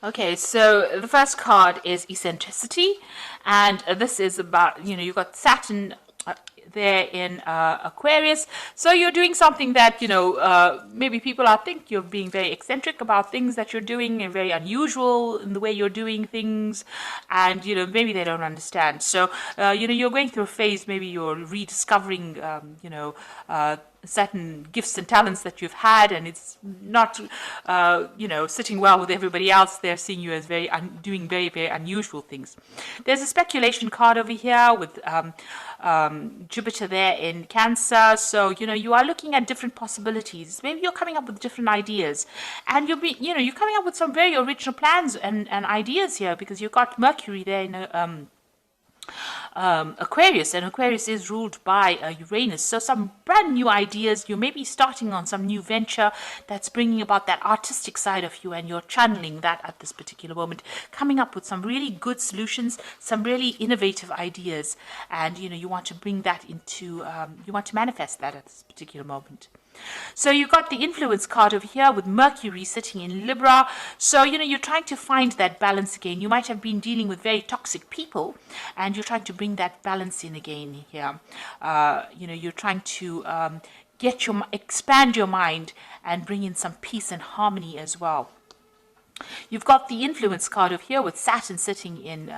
Okay, so the first card is eccentricity, and this is about, you've got Saturn there in Aquarius. So you're doing something that, maybe people are think you're being very eccentric about things that you're doing and very unusual in the way you're doing things, and, maybe they don't understand. So, you're going through a phase, maybe you're rediscovering, certain gifts and talents that you've had, and it's not, sitting well with everybody else. They're seeing you as doing very, very unusual things. There's a speculation card over here with Jupiter there in Cancer. So, you are looking at different possibilities. Maybe you're coming up with different ideas, and you're coming up with some very original plans and ideas here, because you've got Mercury there in Aquarius, and Aquarius is ruled by Uranus. So some brand new ideas. You may be starting on some new venture that's bringing about that artistic side of you, and you're channeling that at this particular moment, coming up with some really good solutions, some really innovative ideas, and you want to bring that into, you want to manifest that at this particular moment. So you've got the influence card over here with Mercury sitting in Libra. So, you're trying to find that balance again. You might have been dealing with very toxic people, and you're trying to bring that balance in again here. You're trying to expand your mind and bring in some peace and harmony as well. You've got the influence card over here with Saturn sitting in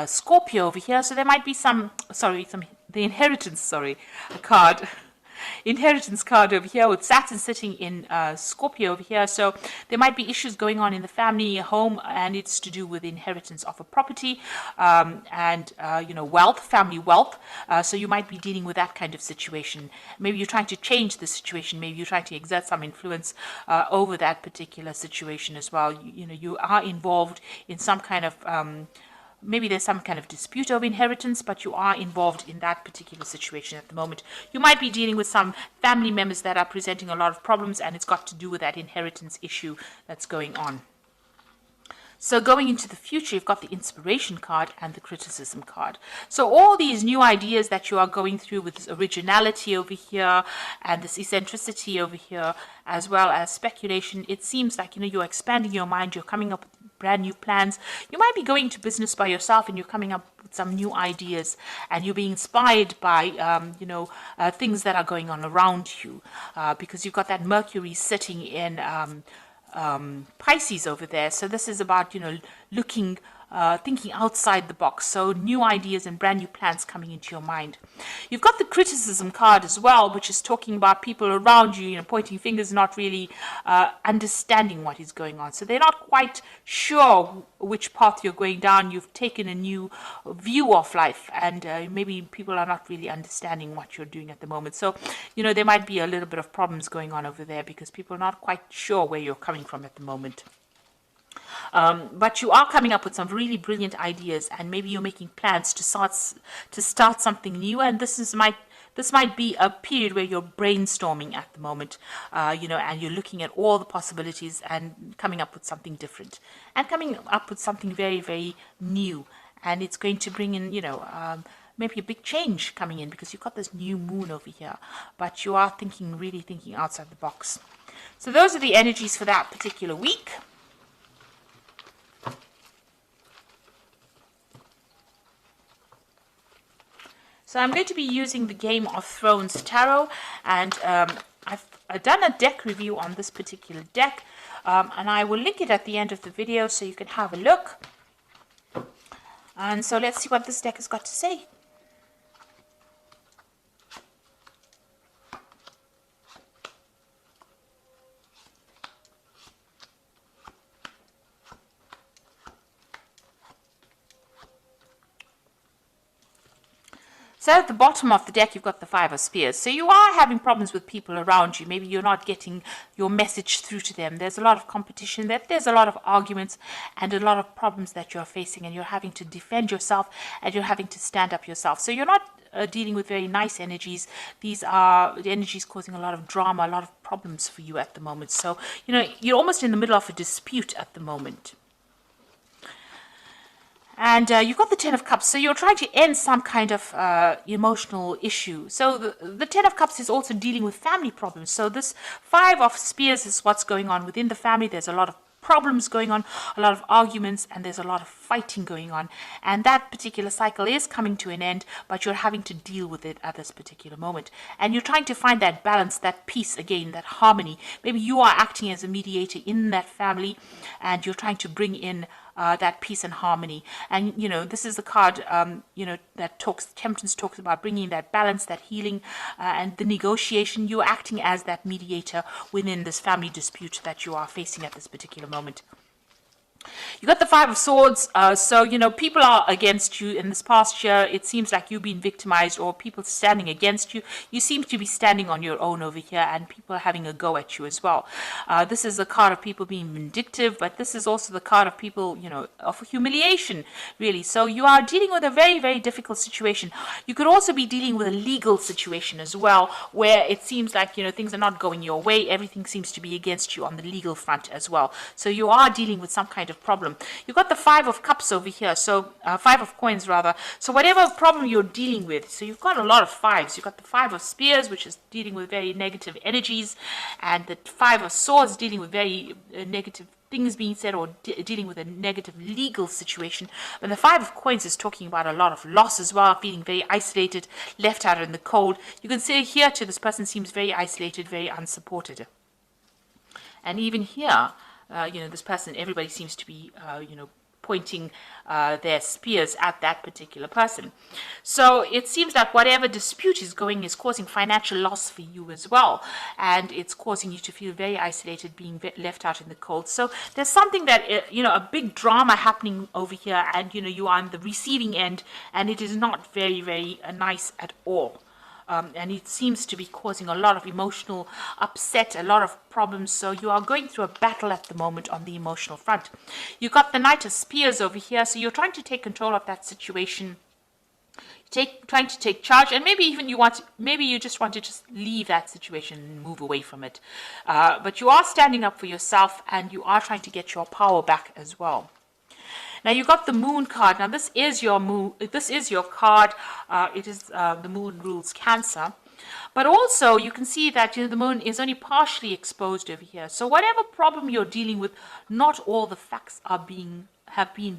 Scorpio over here. So there might be the inheritance, card. Inheritance card over here with Saturn sitting in Scorpio over here. So there might be issues going on in the family home, and it's to do with inheritance of a property, and wealth, family wealth. So you might be dealing with that kind of situation. Maybe you're trying to change the situation. Maybe you're trying to exert some influence over that particular situation as well. You are involved in some kind of maybe there's some kind of dispute over inheritance, but you are involved in that particular situation at the moment. You might be dealing with some family members that are presenting a lot of problems, and it's got to do with that inheritance issue that's going on. So going into the future, you've got the inspiration card and the criticism card. So all these new ideas that you are going through with this originality over here and this eccentricity over here, as well as speculation, it seems like, you're expanding your mind, you're coming up with brand new plans. You might be going to business by yourself, and you're coming up with some new ideas, and you're being inspired by, things that are going on around you, because you've got that Mercury sitting in Pisces over there. So this is about, looking, thinking outside the box. So new ideas and brand new plans coming into your mind. You've got the criticism card as well, which is talking about people around you, pointing fingers, not really understanding what is going on. So they're not quite sure which path you're going down. You've taken a new view of life, and maybe people are not really understanding what you're doing at the moment. So, there might be a little bit of problems going on over there, because people are not quite sure where you're coming from at the moment. But you are coming up with some really brilliant ideas, and maybe you're making plans to start something new. And this might be a period where you're brainstorming at the moment, and you're looking at all the possibilities and coming up with something different, and coming up with something very, very new. And it's going to bring in, maybe a big change coming in, because you've got this new moon over here, but you are really thinking outside the box. So those are the energies for that particular week. So I'm going to be using the Game of Thrones Tarot, and I've done a deck review on this particular deck, and I will link it at the end of the video so you can have a look. And so let's see what this deck has got to say. So at the bottom of the deck, you've got the Five of Spears. So you are having problems with people around you. Maybe you're not getting your message through to them. There's a lot of competition. There's a lot of arguments and a lot of problems that you're facing, and you're having to defend yourself, and you're having to stand up yourself. So you're not dealing with very nice energies. These are the energies causing a lot of drama, a lot of problems for you at the moment. So, you're almost in the middle of a dispute at the moment. And you've got the Ten of Cups, so you're trying to end some kind of emotional issue. So the Ten of Cups is also dealing with family problems. So this Five of Spears is what's going on within the family. There's a lot of problems going on, a lot of arguments, and there's a lot of fighting going on. And that particular cycle is coming to an end, but you're having to deal with it at this particular moment. And you're trying to find that balance, that peace again, that harmony. Maybe you are acting as a mediator in that family, and you're trying to bring in that peace and harmony. And, this is the card, that Temperance talks about bringing that balance, that healing, and the negotiation. You're acting as that mediator within this family dispute that you are facing at this particular moment. You got the Five of Swords, so people are against you in this past year. It seems like you've been victimized, or people standing against you. You seem to be standing on your own over here, and people are having a go at you as well. This is the card of people being vindictive, but this is also the card of people, of humiliation, really. So you are dealing with a very, very difficult situation. You could also be dealing with a legal situation as well, where it seems like things are not going your way. Everything seems to be against you on the legal front as well. So you are dealing with some kind of problem. You've got the Five of Cups over here, so Five of Coins rather. So whatever problem you're dealing with, so you've got a lot of fives. You've got the Five of Spears, which is dealing with very negative energies, and the Five of Swords dealing with very negative things being said, or dealing with a negative legal situation. And the Five of Coins is talking about a lot of loss as well, feeling very isolated, left out in the cold. You can see here too, this person seems very isolated, very unsupported. And even here, this person, everybody seems to be, pointing their spears at that particular person. So it seems like whatever dispute is causing financial loss for you as well. And it's causing you to feel very isolated, being left out in the cold. So there's something that, a big drama happening over here, and, you are on the receiving end, and it is not very, very nice at all. And it seems to be causing a lot of emotional upset, a lot of problems. So you are going through a battle at the moment on the emotional front. You got the Knight of Spears over here. So you're trying to take control of that situation, trying to take charge, and maybe even you just want to just leave that situation and move away from it. But you are standing up for yourself, and you are trying to get your power back as well. Now you got the Moon card. Now this is your moon. This is your card. It is the Moon rules Cancer, but also you can see that the Moon is only partially exposed over here. So whatever problem you're dealing with, not all the facts have been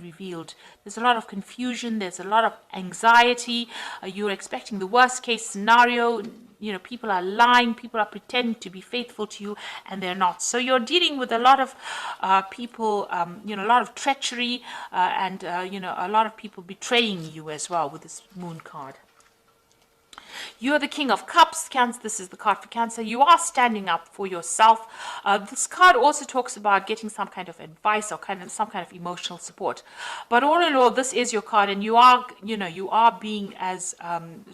revealed. There's a lot of confusion. There's a lot of anxiety. You're expecting the worst case scenario. People are lying, people are pretending to be faithful to you, and they're not. So you're dealing with a lot of people, a lot of treachery, and, a lot of people betraying you as well with this Moon card. You're the King of Cups, Cancer. This is the card for Cancer. You are standing up for yourself. This card also talks about getting some kind of advice or some kind of emotional support. But all in all, this is your card, and you are being as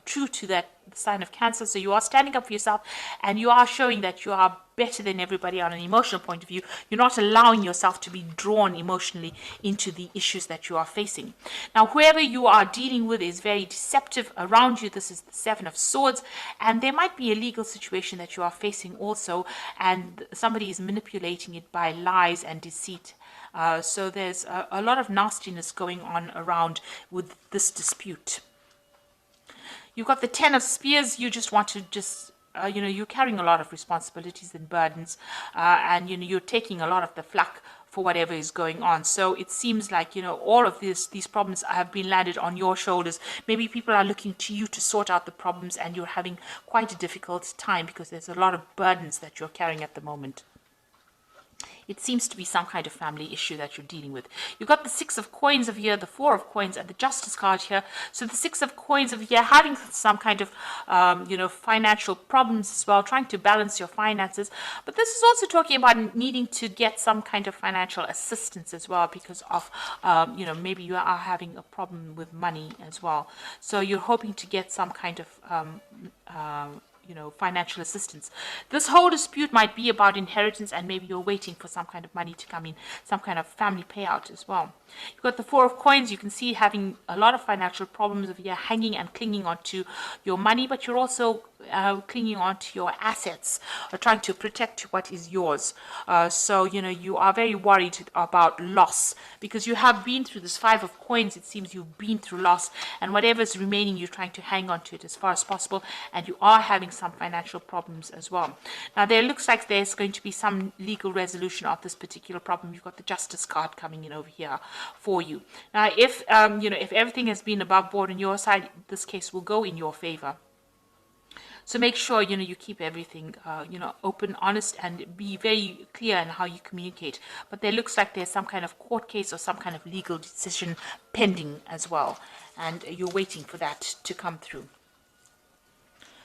true to that sign of Cancer. So you are standing up for yourself, and you are showing that you are better than everybody on an emotional point of view. You're not allowing yourself to be drawn emotionally into the issues that you are facing. Now, whoever you are dealing with is very deceptive around you. This is the Seven of Swords, and there might be a legal situation that you are facing also, and somebody is manipulating it by lies and deceit. So there's a lot of nastiness going on around with this dispute. You've got the Ten of Spears. You just want to you're carrying a lot of responsibilities and burdens, and you're taking a lot of the flack for whatever is going on. So it seems like all of these problems have been landed on your shoulders. Maybe people are looking to you to sort out the problems, and you're having quite a difficult time because there's a lot of burdens that you're carrying at the moment. It seems to be some kind of family issue that you're dealing with. You've got the Six of Coins over here, the Four of Coins, and the Justice card here. So the Six of Coins over here, having some kind of, financial problems as well, trying to balance your finances. But this is also talking about needing to get some kind of financial assistance as well because of, maybe you are having a problem with money as well. So you're hoping to get some kind of, financial assistance. This whole dispute might be about inheritance, and maybe you're waiting for some kind of money to come in, some kind of family payout as well. You've got the Four of Coins. You can see having a lot of financial problems of you hanging and clinging onto your money, but you're also clinging on to your assets or trying to protect what is yours. So, you are very worried about loss because you have been through this Five of Coins. It seems you've been through loss, and whatever's remaining, you're trying to hang on to it as far as possible, and you are having some financial problems as well. Now, there looks like there's going to be some legal resolution of this particular problem. You've got the Justice card coming in over here for you. Now, if everything has been above board on your side, this case will go in your favor. So make sure, you keep everything, open, honest, and be very clear in how you communicate. But there looks like there's some kind of court case or some kind of legal decision pending as well. And you're waiting for that to come through.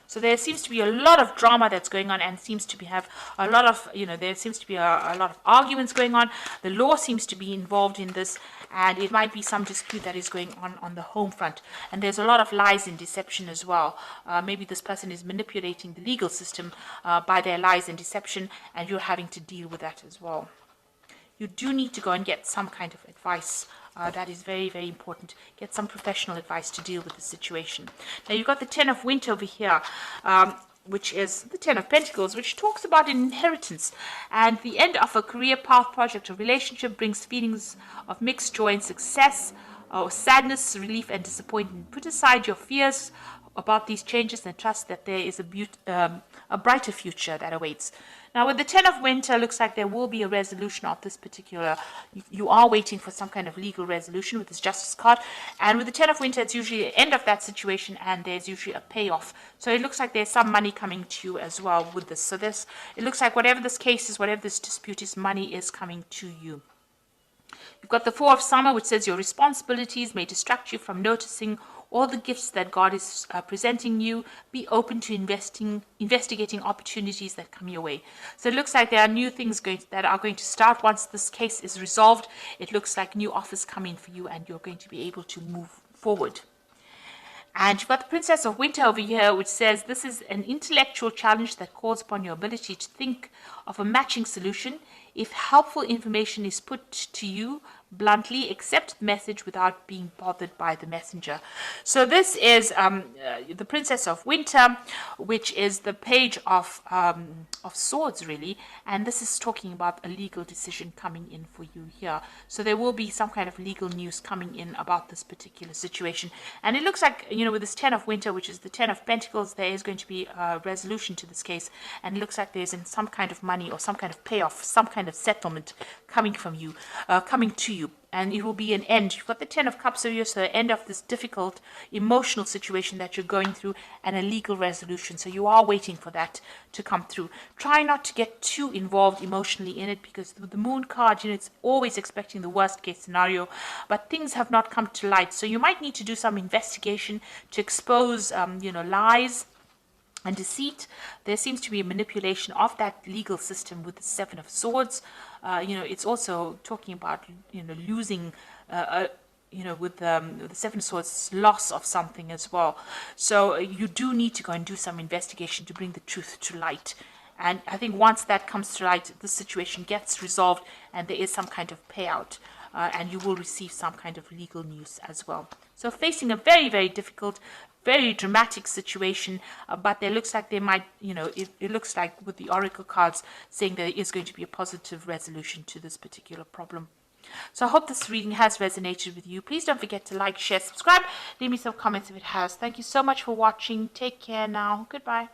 So there seems to be a lot of drama that's going on, and seems to have a lot of, there seems to be a lot of arguments going on. The law seems to be involved in this, and it might be some dispute that is going on the home front. And there's a lot of lies and deception as well. Maybe this person is manipulating the legal system by their lies and deception, and you're having to deal with that as well. You do need to go and get some kind of advice. That is very, very important. Get some professional advice to deal with the situation. Now, you've got the Ten of Winter over here, which is the Ten of Pentacles, which talks about an inheritance. And the end of a career path, project, or relationship brings feelings of mixed joy and success, or sadness, relief, and disappointment. Put aside your fears about these changes and trust that there is a brighter future that awaits. Now, with the Ten of Winter, looks like there will be a resolution of this particular. You are waiting for some kind of legal resolution with this Justice card. And with the Ten of Winter, it's usually the end of that situation, and there's usually a payoff. So it looks like there's some money coming to you as well with this. So it looks like whatever this case is, whatever this dispute is, money is coming to you. You've got the Four of Summer, which says your responsibilities may distract you from noticing all the gifts that God is presenting you. Be open to investigating opportunities that come your way. So it looks like there are new things that are going to start once this case is resolved. It looks like new offers come in for you, and you're going to be able to move forward. And you've got the Princess of Winter over here, which says this is an intellectual challenge that calls upon your ability to think of a matching solution. If helpful information is put to you bluntly, accept the message without being bothered by the messenger. So this is the Princess of Winter, which is the Page of Swords, really. And this is talking about a legal decision coming in for you here. So there will be some kind of legal news coming in about this particular situation. And it looks like, with this Ten of Winter, which is the Ten of Pentacles, there is going to be a resolution to this case. And it looks like there's some kind of money or some kind of payoff, some kind of settlement coming from you, coming to you. And it will be an end. You've got the Ten of Cups over here, so the end of this difficult emotional situation that you're going through, and a legal resolution. So you are waiting for that to come through. Try not to get too involved emotionally in it, because with the Moon card, it's always expecting the worst case scenario, but things have not come to light. So you might need to do some investigation to expose, lies and deceit. There seems to be a manipulation of that legal system with the Seven of Swords. It's also talking about, losing, with the Seven of Swords, loss of something as well. So you do need to go and do some investigation to bring the truth to light. And I think once that comes to light, the situation gets resolved and there is some kind of payout. And you will receive some kind of legal news as well. So facing a very, very difficult, very dramatic situation, but there looks like they might, it looks like with the Oracle cards saying there is going to be a positive resolution to this particular problem. So I hope this reading has resonated with you. Please don't forget to like, share, subscribe. Leave me some comments if it has. Thank you so much for watching. Take care now. Goodbye.